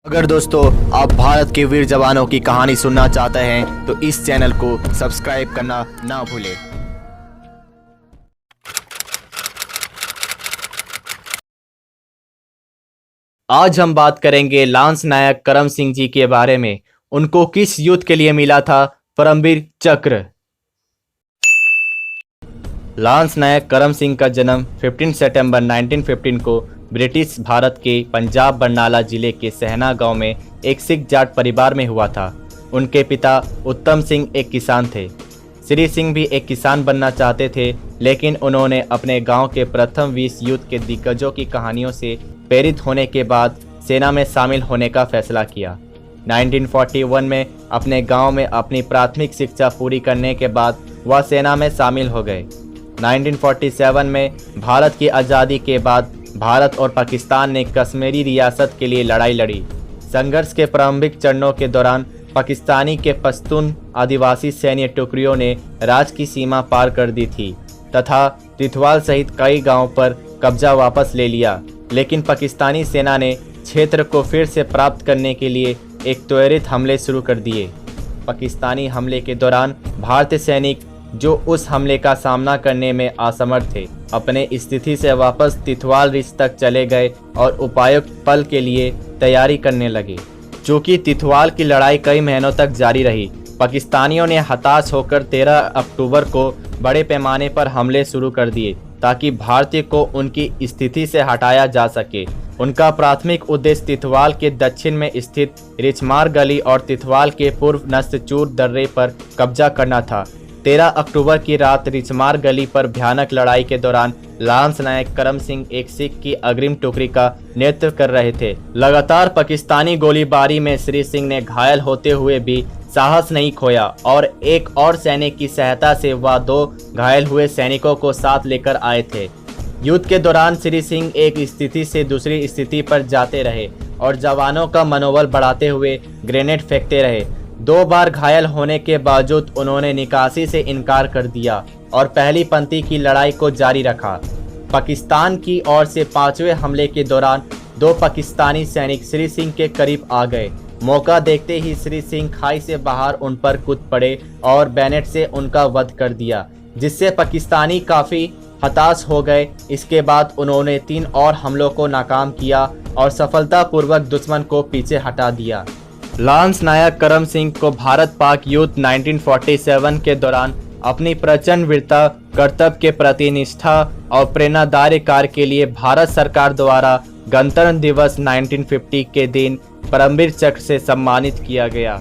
अगर दोस्तों आप भारत के वीर जवानों की कहानी सुनना चाहते हैं तो इस चैनल को सब्सक्राइब करना ना भूलें। आज हम बात करेंगे लांस नायक करम सिंह जी के बारे में। उनको किस युद्ध के लिए मिला था परमवीर चक्र। लांस नायक करम सिंह का जन्म 15 सितंबर 1915 को ब्रिटिश भारत के पंजाब बरनाला जिले के सहना गांव में एक सिख जाट परिवार में हुआ था। उनके पिता उत्तम सिंह एक किसान थे। श्री सिंह भी एक किसान बनना चाहते थे, लेकिन उन्होंने अपने गांव के प्रथम विश्व युद्ध के दिग्गजों की कहानियों से प्रेरित होने के बाद सेना में शामिल होने का फैसला किया। 1941 में अपने गांव में अपनी प्राथमिक शिक्षा पूरी करने के बाद वह सेना में शामिल हो गए। 1947 में भारत की आज़ादी के बाद भारत और पाकिस्तान ने कश्मीरी रियासत के लिए लड़ाई लड़ी। संघर्ष के प्रारंभिक चरणों के दौरान पाकिस्तानी के पश्तून आदिवासी सैन्य टुकड़ियों ने राज्य की सीमा पार कर दी थी तथा तिथवाल सहित कई गांवों पर कब्जा वापस ले लिया, लेकिन पाकिस्तानी सेना ने क्षेत्र को फिर से प्राप्त करने के लिए एक त्वरित हमले शुरू कर दिए। पाकिस्तानी हमले के दौरान भारतीय सैनिक जो उस हमले का सामना करने में असमर्थ थे, अपने स्थिति से वापस तिथवाल रिज तक चले गए और उपायुक्त पल के लिए तैयारी करने लगे। चूँकि तिथवाल की लड़ाई कई महीनों तक जारी रही, पाकिस्तानियों ने हताश होकर 13 अक्टूबर को बड़े पैमाने पर हमले शुरू कर दिए ताकि भारतीय को उनकी स्थिति से हटाया जा सके। उनका प्राथमिक उद्देश्य तिथवाल के दक्षिण में स्थित रिचमार गली और तिथवाल के पूर्व नस्तचूर दर्रे पर कब्जा करना था। 13 अक्टूबर की रात रिचमार गली पर भयानक लड़ाई के दौरान लांस नायक करम सिंह एक सिख की अग्रिम टुकड़ी का नेतृत्व कर रहे थे। लगातार पाकिस्तानी गोलीबारी में श्री सिंह ने घायल होते हुए भी साहस नहीं खोया और एक और सैनिक की सहायता से वह 2 घायल हुए सैनिकों को साथ लेकर आए थे। युद्ध के दौरान श्री सिंह एक स्थिति से दूसरी स्थिति पर जाते रहे और जवानों का मनोबल बढ़ाते हुए ग्रेनेड फेंकते रहे। 2 बार घायल होने के बावजूद उन्होंने निकासी से इनकार कर दिया और पहली पंक्ति की लड़ाई को जारी रखा। पाकिस्तान की ओर से 5वें हमले के दौरान 2 पाकिस्तानी सैनिक श्री सिंह के करीब आ गए। मौका देखते ही श्री सिंह खाई से बाहर उन पर कूद पड़े और बैनेट से उनका वध कर दिया, जिससे पाकिस्तानी काफ़ी हताश हो गए। इसके बाद उन्होंने 3 और हमलों को नाकाम किया और सफलतापूर्वक दुश्मन को पीछे हटा दिया। लांस नायक करम सिंह को भारत पाक युद्ध 1947 के दौरान अपनी प्रचंड वीरता, कर्तव्य के प्रति निष्ठा और प्रेरणादायी कार्य के लिए भारत सरकार द्वारा गणतंत्र दिवस 1950 के दिन परमवीर चक्र से सम्मानित किया गया।